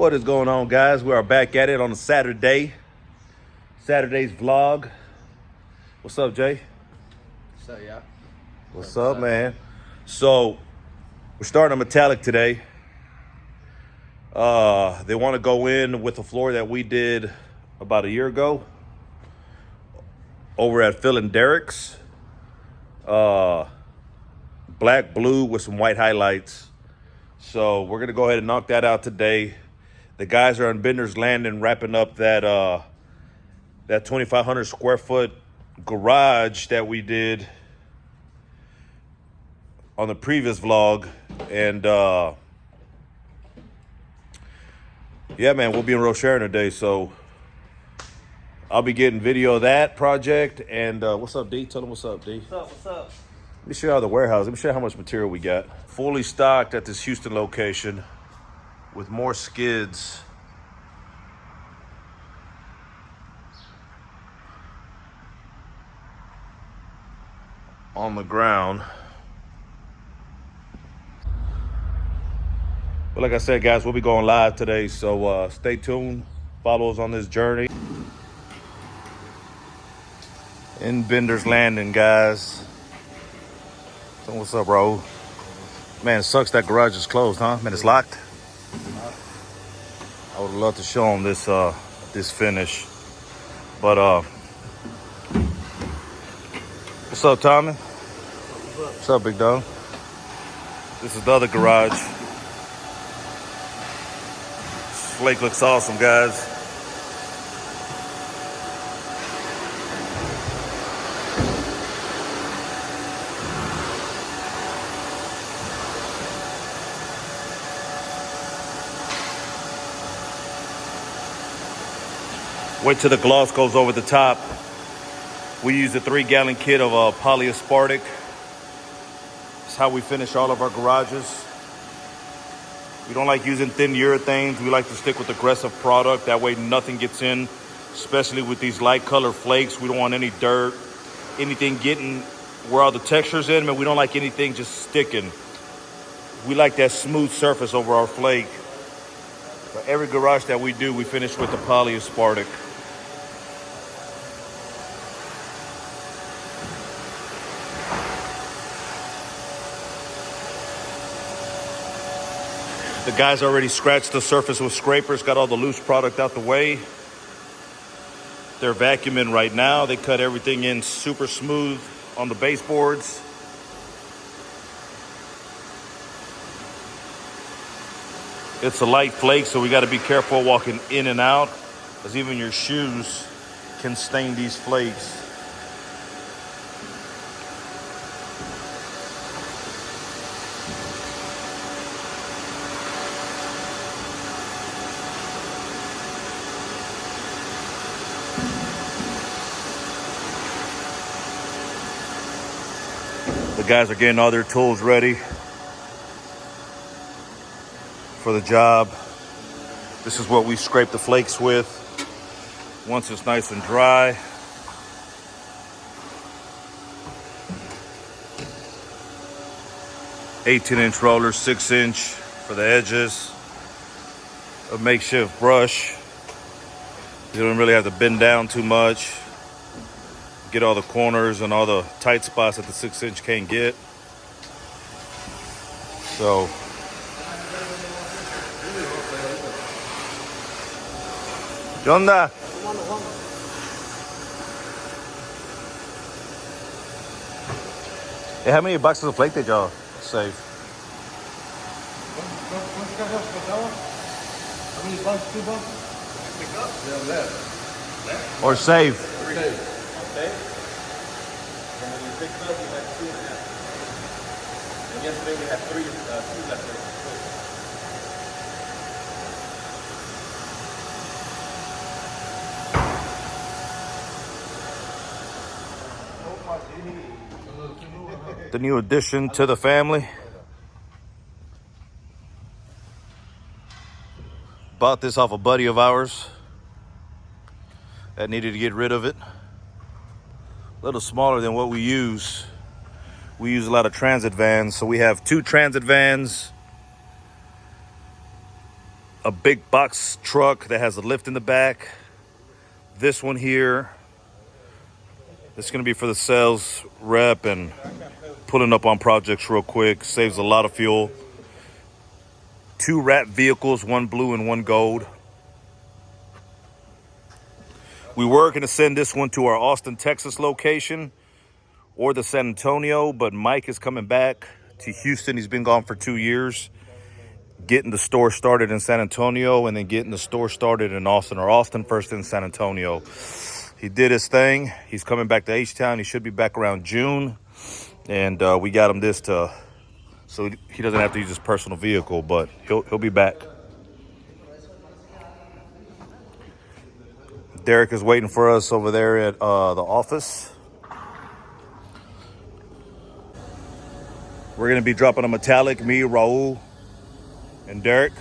What is going on, guys? We are back at it on a Saturday's vlog. What's up, Jay? What's up, y'all? What's up, man? So we're starting a metallic today. They want to go in with the floor that we did about a year ago over at Phil and Derek's. Black, blue with some white highlights. So we're gonna go ahead and knock that out today. The guys are on Bender's Landing wrapping up that 2,500 square foot garage that we did on the previous vlog. And yeah, man, we'll be in Rochelle today. So I'll be getting video of that project. And what's up, D? Tell them what's up, D. What's up? Let me show you how the warehouse. Let me show you how much material we got. Fully stocked at this Houston location with more skids. On the ground. But like I said, guys, we'll be going live today, so stay tuned. Follow us on this journey. In Bender's Landing, guys. So what's up, bro? Man, it sucks that garage is closed, huh? Man, it's locked. I would love to show them this this finish. But what's up, Tommy? What's up, big dog? This is the other garage. Flake looks awesome, guys. Wait till the gloss goes over the top. We use a 3-gallon kit of polyaspartic. It's how we finish all of our garages. We don't like using thin urethanes. We like to stick with aggressive product. That way nothing gets in, especially with these light color flakes. We don't want any dirt, anything getting where all the texture's in, and we don't like anything just sticking. We like that smooth surface over our flake. So every garage that we do, we finish with the polyaspartic. The guys already scratched the surface with scrapers, got all the loose product out the way. They're vacuuming right now. They cut everything in super smooth on the baseboards. It's a light flake, so we got to be careful walking in and out, because even your shoes can stain these flakes. The guys are getting all their tools ready for the job. This is what we scrape the flakes with once it's nice and dry. "18-inch roller, 6-inch for the edges. A makeshift brush. You don't really have to bend down too much. Get all the corners and all the tight spots that the 6-inch can't get. So ¿qué onda? Hey, how many boxes of flake did y'all save? How many bucks? 2 bucks? Pick up? Yeah, left. Or save? 3. Okay. And when you picked up, you had 2.5. And yesterday we had 3 left. The new addition to the family. Bought this off a buddy of ours that needed to get rid of it. A little smaller than what we use. We use a lot of transit vans, so we have 2 transit vans, a big box truck that has a lift in the back. This one here, it's going to be for the sales rep and pulling up on projects real quick. Saves a lot of fuel. 2 wrap vehicles, 1 blue and 1 gold. We were going to send this one to our Austin, Texas location or the San Antonio, but Mike is coming back to Houston. He's been gone for 2 years, getting the store started in San Antonio and then getting the store started in Austin, or Austin first in San Antonio. He did his thing. He's coming back to H-Town. He should be back around June. And we got him this so he doesn't have to use his personal vehicle, but he'll be back. Derek is waiting for us over there at the office. We're going to be dropping a metallic, me, Raul, and Derek.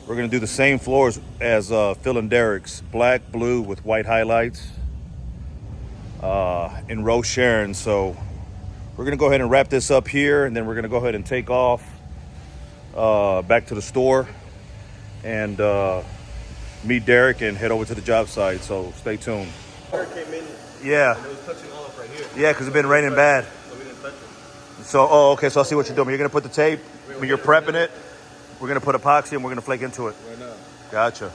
We're going to do the same floors as Phil and Derek's. Black, blue with white highlights in Rose Sharon. So we're going to go ahead and wrap this up here, and then we're going to go ahead and take off back to the store and meet Derek and head over to the job site. So stay tuned. Water came in. Yeah. And it was touching all up right here. Yeah, because it's been raining bad. So we didn't touch it. So, okay, so I see what you're doing. You're going to put the tape, when you're prepping it, we're going to put epoxy and we're going to flake into it. Right now. Gotcha.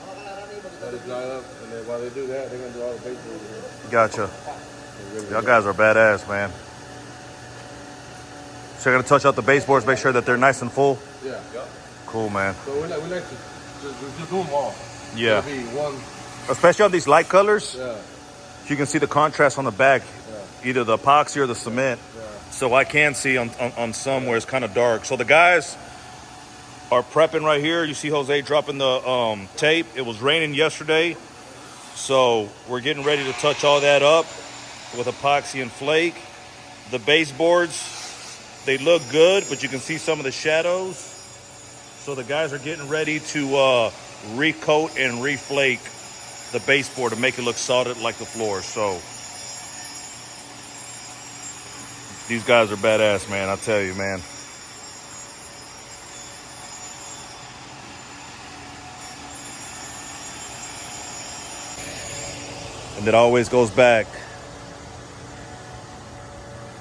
Let it dry up, and then while they do that, they're going to do all the baseboards here. Gotcha. Y'all guys are badass, man. So you're going to touch out the baseboards, make sure that they're nice and full? Yeah. Cool, man. So we like to just do them all. Yeah. It'll be one. Especially on these light colors, Yeah. you can see the contrast on the back, either the epoxy or the cement. Yeah. So I can see on some where it's kind of dark. So the guys are prepping right here. You see Jose dropping the tape. It was raining yesterday, so we're getting ready to touch all that up with epoxy and flake. The baseboards, they look good, but you can see some of the shadows. So the guys are getting ready to recoat and reflake the baseboard to make it look solid like the floor. So these guys are badass, man. I tell you, man. And it always goes back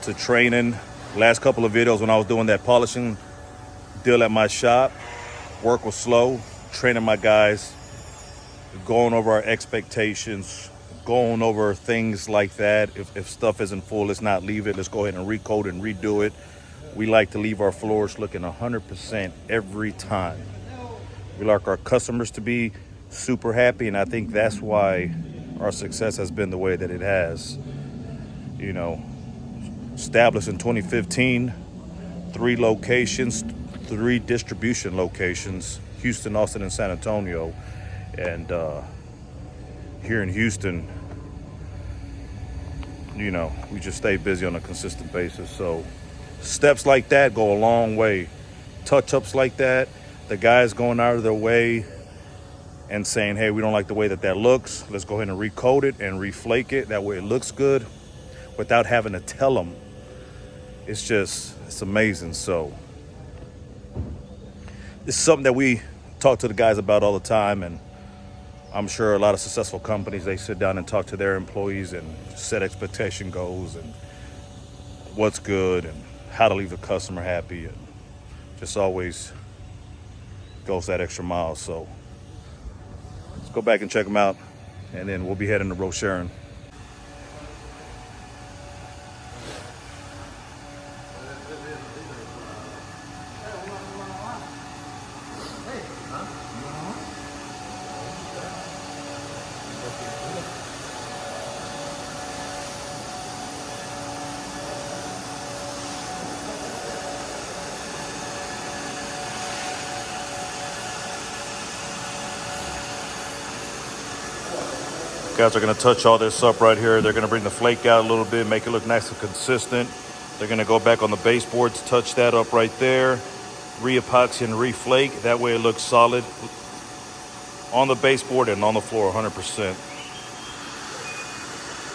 to training. Last couple of videos when I was doing that polishing deal at my shop, work was slow, training my guys, going over our expectations, going over things like that. If stuff isn't full, let's not leave it. Let's go ahead and recoat and redo it. We like to leave our floors looking 100% every time. We like our customers to be super happy, and I think that's why our success has been the way that it has. You know, established in 2015, 3 locations, 3 distribution locations, Houston, Austin, and San Antonio. And here in Houston, you know, we just stay busy on a consistent basis. So steps like that go a long way. Touch-ups like that, the guys going out of their way and saying, hey, we don't like the way that looks. Let's go ahead and recoat it and reflake it. That way it looks good without having to tell them. It's amazing. So it's something that we talk to the guys about all the time. And I'm sure a lot of successful companies, they sit down and talk to their employees and set expectation goals and what's good and how to leave the customer happy. And just always goes that extra mile. So let's go back and check them out, and then we'll be heading to Rose Sharon. Guys are going to touch all this up right here. They're going to bring the flake out a little bit, make it look nice and consistent. They're going to go back on the baseboards, touch that up right there, re-epoxy and re-flake. That way it looks solid on the baseboard and on the floor 100%.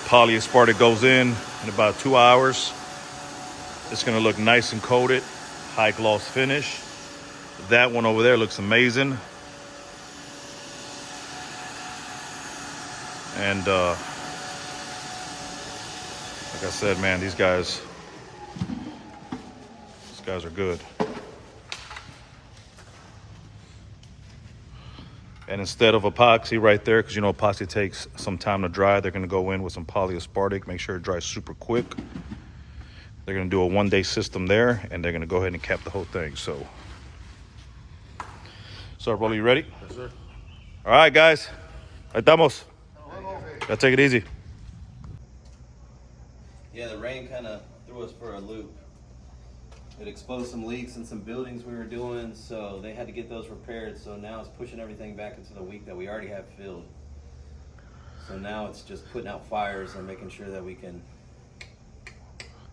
Polyaspartic goes in about 2 hours. It's going to look nice and coated, high gloss finish. That one over there looks amazing. And like I said, man, these guys are good. And instead of epoxy right there, because you know epoxy takes some time to dry, they're going to go in with some polyaspartic, make sure it dries super quick. They're going to do a one-day system there, and they're going to go ahead and cap the whole thing. So Rolly, you ready? Yes, sir. All right, guys. Ahí estamos. Gotta take it easy. Yeah, the rain kind of threw us for a loop. It exposed some leaks in some buildings we were doing, so they had to get those repaired. So now it's pushing everything back into the week that we already have filled. So now it's just putting out fires and making sure that we can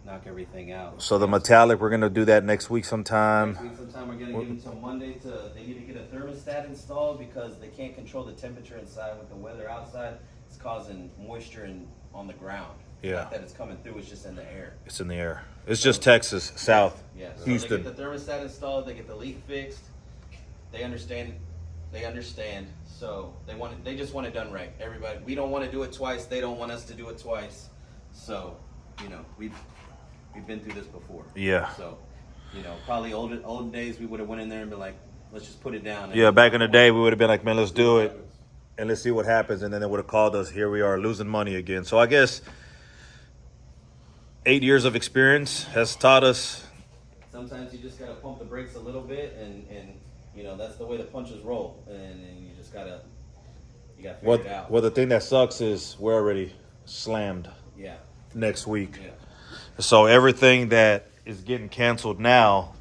knock everything out. So the metallic, we're gonna do that next week sometime. Next week sometime we're gonna give them till Monday they need to get a thermostat installed because they can't control the temperature inside with the weather outside. It's causing moisture on the ground. Yeah. Not that it's coming through, it's just in the air. It's in the air. It's just Texas, south. Yeah, so Houston. they get the thermostat installed, they get the leak fixed. They understand. So they just want it done right. Everybody, we don't want to do it twice. They don't want us to do it twice. So, you know, we've been through this before. Yeah. So, you know, probably olden days we would have went in there and been like, let's just put it down. Yeah, back in the day, we would have been like, man, let's do it, and let's see what happens. And then they would have called us. Here we are, losing money again. So I guess 8 years of experience has taught us. Sometimes you just gotta pump the brakes a little bit, and you know that's the way the punches roll, and you just gotta figure it out. Well, the thing that sucks is we're already slammed. Yeah. Next week. Yeah. So everything that is getting canceled now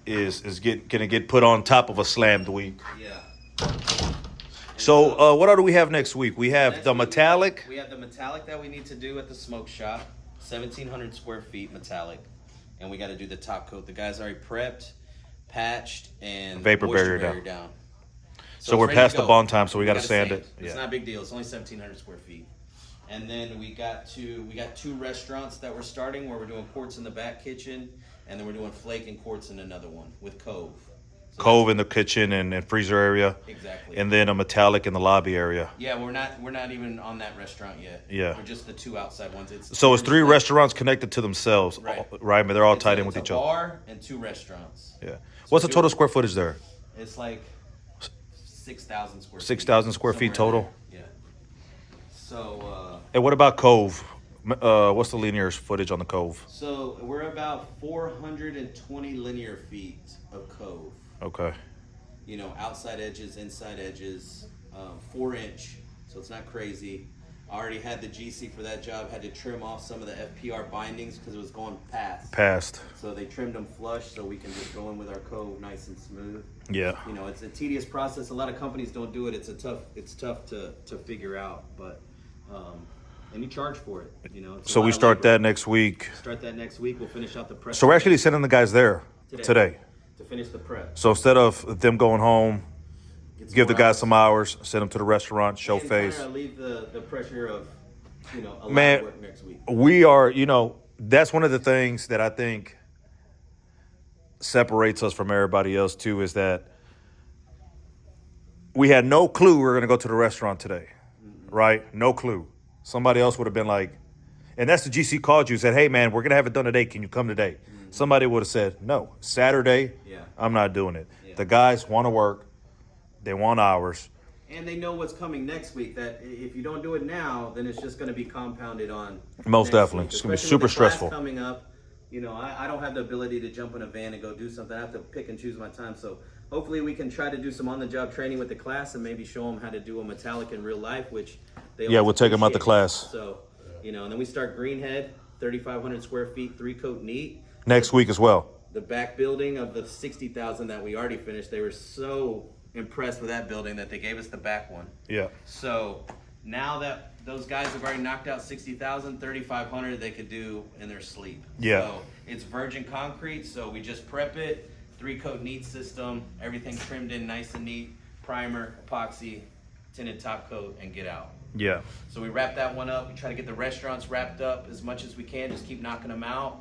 is gonna get put on top of a slammed week. Yeah. So what do we have next week? We have the metallic. We have the metallic that we need to do at the smoke shop, 1,700 square feet metallic, and we got to do the top coat. The guys already prepped, patched, and Vapor moisture barrier down. So we're it's ready past to the go. bond time, so we got to gotta sand it. It's not a big deal. It's only 1,700 square feet. And then we got two restaurants that we're starting where we're doing quartz in the back kitchen, and then we're doing flake and quartz in another one with Cove. So Cove in the kitchen and freezer area. Exactly. And then a metallic in the lobby area. Yeah, we're not even on that restaurant yet. Yeah. We're just the two outside ones. So it's three restaurants connected to themselves, Right. right? But they're all tied in with each other. It's a bar and two restaurants. Yeah. What's the total square footage there? It's like 6,000 square feet. 6,000 square feet Somewhere total? in there. Yeah. So, And what about Cove? What's the linear footage on the Cove? so we're about 420 linear feet of Cove. Okay. You know, outside edges, inside edges, 4-inch, so it's not crazy. I already had the GC for that job, had to trim off some of the FPR bindings because it was going past. So they trimmed them flush so we can just go in with our Cove nice and smooth. Yeah. You know, it's a tedious process. A lot of companies don't do it. It's tough to figure out, but and you charge for it. You know. So we start that next week. Start that next week. We'll finish out the prep. So we're actually sending the guys there today. To finish the prep. So instead of them going home, give the more guys hours. some hours, send them to the restaurant, show And face. kinda alleviate the pressure of, you know, a lot Man, of work next week. we are, you know, that's one of the things that I think separates us from everybody else too, is that we had no clue we were going to go to the restaurant today, right? No clue. Somebody else would have been like, and that's the GC called you and said, hey man, we're going to have it done today. Can you come today? Somebody would have said, no, Saturday, Yeah. I'm not doing it. Yeah. The guys want to work. They want hours. And they know what's coming next week, that if you don't do it now, then it's just going to be compounded on. Most next definitely. week. It's gonna be Especially super with the class stressful. Coming up, you know, I don't have the ability to jump in a van and go do something. I have to pick and choose my time. So hopefully we can try to do some on-the-job training with the class and maybe show them how to do a metallic in real life, which they Yeah, always we'll take them out the appreciate. class. So, you know, and then we start Greenhead, 3,500 square feet, 3-coat neat. Next week as well. The back building of the 60,000 that we already finished, they were so impressed with that building that they gave us the back one. Yeah. So now that those guys have already knocked out 60,000, 3,500 they could do in their sleep. Yeah. So it's virgin concrete, so we just prep it, 3-coat neat system, everything trimmed in nice and neat, primer, epoxy, tinted top coat, and get out. Yeah. So we wrap that one up. We try to get the restaurants wrapped up as much as we can, just keep knocking them out.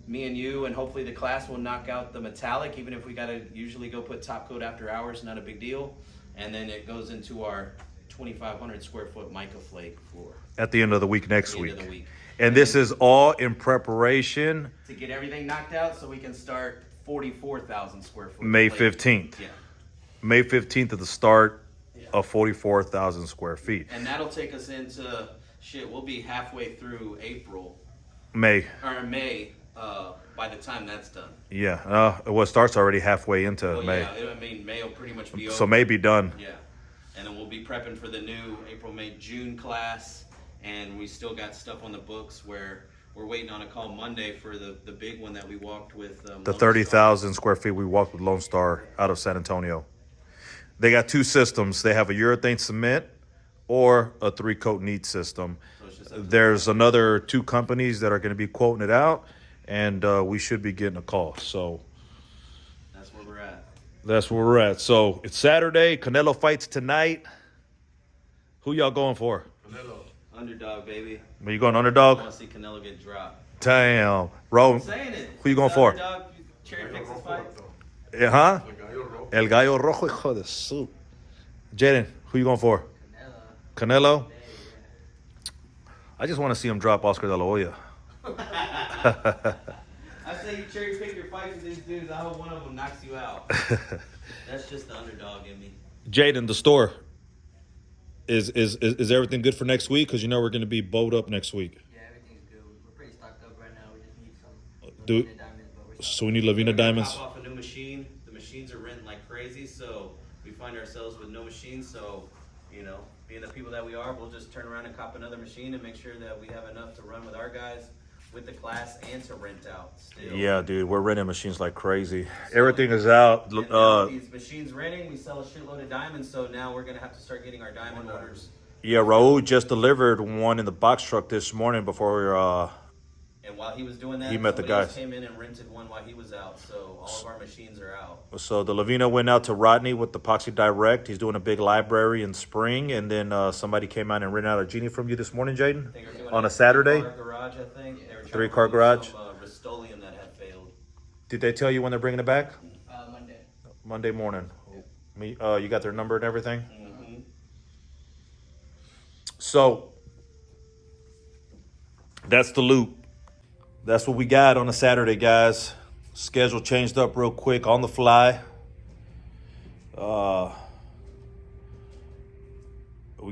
Me and you, and hopefully the class will knock out the metallic, even if we gotta usually go put top coat after hours, not a big deal. And then it goes into our 2,500 square foot mica flake floor. At the end of the week next End week. of the week. And this is all in preparation. To get everything knocked out so we can start 44,000 square foot. May flake. 15th. Yeah. May 15th at the start of 44,000 square feet. And that'll take us into, we'll be halfway through April. May. Or May, by the time that's done. Yeah. Well, it starts already halfway into Well, May. yeah, I mean, May will pretty much be over. So May be done. Yeah. And then we'll be prepping for the new April, May, June class. And we still got stuff on the books where we're waiting on a call Monday for the big one that we walked with. The 30,000 square feet we walked with Lone Star out of San Antonio. They got two systems. They have a urethane cement or a 3-coat neat system. So There's another 2 companies that are going to be quoting it out, and we should be getting a call. So that's where we're at. that's where we're at. So it's Saturday. Canelo fights tonight. Who y'all going for? Canelo. Underdog, baby. Are you going I underdog? want to see Canelo get dropped. Damn. Bro, I'm saying it. who you going It's for? Underdog, cherry picks his fight. Huh? El Gallo Rojo, hijo de su. Jaden, who you going for? Canelo? I just want to see him drop Oscar De La Hoya. I say you cherry pick your fights with these dudes. I hope one of them knocks you out. That's just the underdog in me. Jaden, the store. Is everything good for next week? Because you know we're going to be bowed up next week. Yeah, everything's good. We're pretty stocked up right now. We just need some Dude, Lavina diamonds, but we're stocked so we need Lavina diamonds. Pop off a new machine. The machines are renting like crazy, so we find ourselves with no machines. So, you know, being the people that we are, we'll just turn around and cop another machine and make sure that we have enough to run with our guys, with the class, and to rent out still. Yeah, dude, we're renting machines like crazy. Everything is out. And now these machines renting, we sell a shitload of diamonds, so now we're gonna have to start getting our diamond orders. Yeah, Raul just delivered one in the box truck this morning before And while he was doing that, He met the somebody else guys. came in and rented one while he was out. So all of our machines are out. So the Lavina went out to Rodney with the Epoxy Direct. He's doing a big library in spring, and then somebody came out and rented out a Genie from you this morning, Jaden, I think we're doing on a Saturday. 3-car garage, I think. They were trying 3-car to garage. Some, Rust-Oleum that had failed. Did they tell you when they're bringing it back? Monday. Monday morning. You got their number and everything. Mm-hmm. So that's the loop. That's what we got on a Saturday, guys. Schedule changed up real quick on the fly. We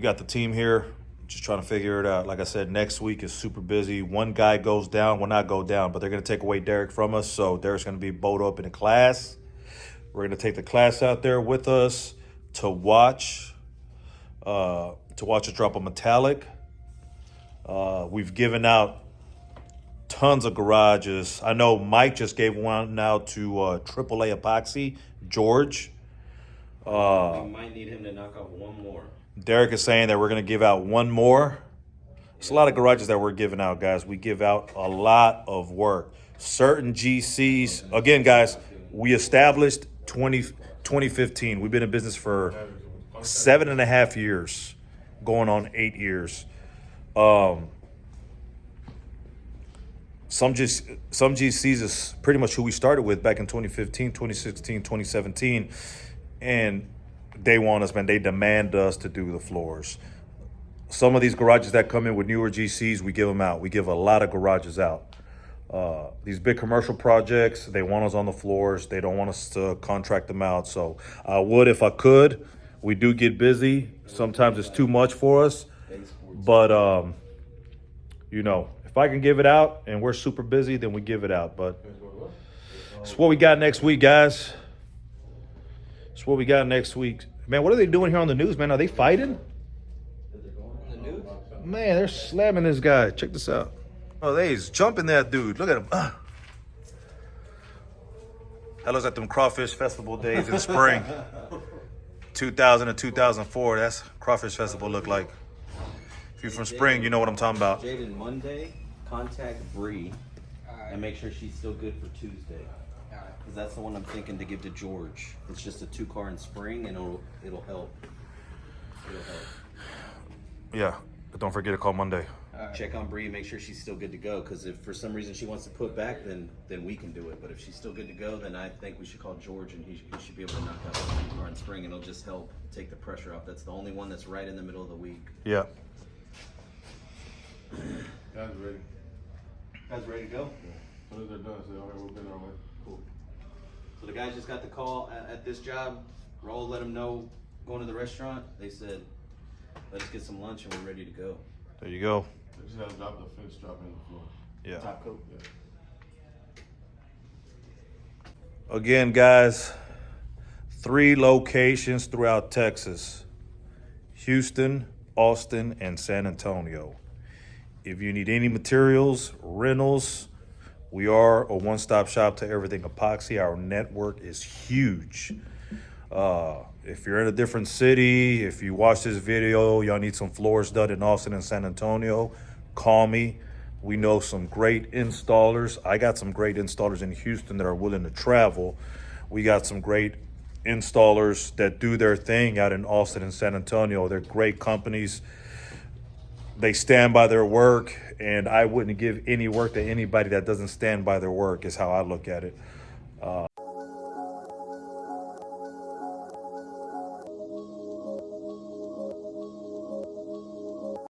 got the team here, just trying to figure it out. Like I said, next week is super busy. One guy goes down, will not go down, but they're going to take away Derek from us. So Derek's going to be bowed up in a class. We're going to take the class out there with us to watch us drop a metallic. We've given out tons of garages. I know Mike just gave one now to AAA Epoxy, George. We might need him to knock off one more. Derek is saying that we're going to give out one more. It's a lot of garages that we're giving out, guys. We give out a lot of work. Certain GCs, again, guys, we established 2015. We've been in business for 7.5 years, going on 8 years. Some GCs is pretty much who we started with back in 2015, 2016, 2017. And they want us, man. They demand us to do the floors. Some of these garages that come in with newer GCs, we give them out. We give a lot of garages out. These big commercial projects, they want us on the floors. They don't want us to contract them out. So I would if I could. We do get busy. Sometimes it's too much for us. But, if I can give it out and we're super busy, then we give it out. But it's what we got next week, guys. It's what we got next week. Man, what are they doing here on the news, man? Are they fighting? The news? Man, they're slamming this guy. Check this out. Oh, they's jumping that dude. Look at him. That looks like them Crawfish Festival days in spring. 2000 to 2004. That's Crawfish Festival look like. If you're from spring, you know what I'm talking about. Jaden, Monday, contact Bree and make sure she's still good for Tuesday. Because that's the one I'm thinking to give to George. It's just a 2-car in spring, and it'll help. It'll help. Yeah, but don't forget to call Monday. check on Bree, make sure she's still good to go. Because if for some reason she wants to put back, then we can do it. But if she's still good to go, then I think we should call George, and he should be able to knock out the car in spring, and it'll just help take the pressure off. That's the only one that's right in the middle of the week. Yeah. Guys ready? Guys ready to go? As soon as they're done, say, all right, we've been our way. Cool. So the guys just got the call at this job. Raul let them know going to the restaurant. They said, let's get some lunch and we're ready to go. There you go. They just had to drop the finish drop in the floor. Yeah. Top coat. Yeah. Again, guys, 3 locations throughout Texas: Houston, Austin, and San Antonio. If you need any materials, rentals, we are a one-stop shop to everything epoxy. Our network is huge. If you're in a different city, if you watch this video, y'all need some floors done in Austin and San Antonio, call me. We know some great installers. I got some great installers in Houston that are willing to travel. We got some great installers that do their thing out in Austin and San Antonio. They're great companies. They stand by their work, and I wouldn't give any work to anybody that doesn't stand by their work, is how I look at it.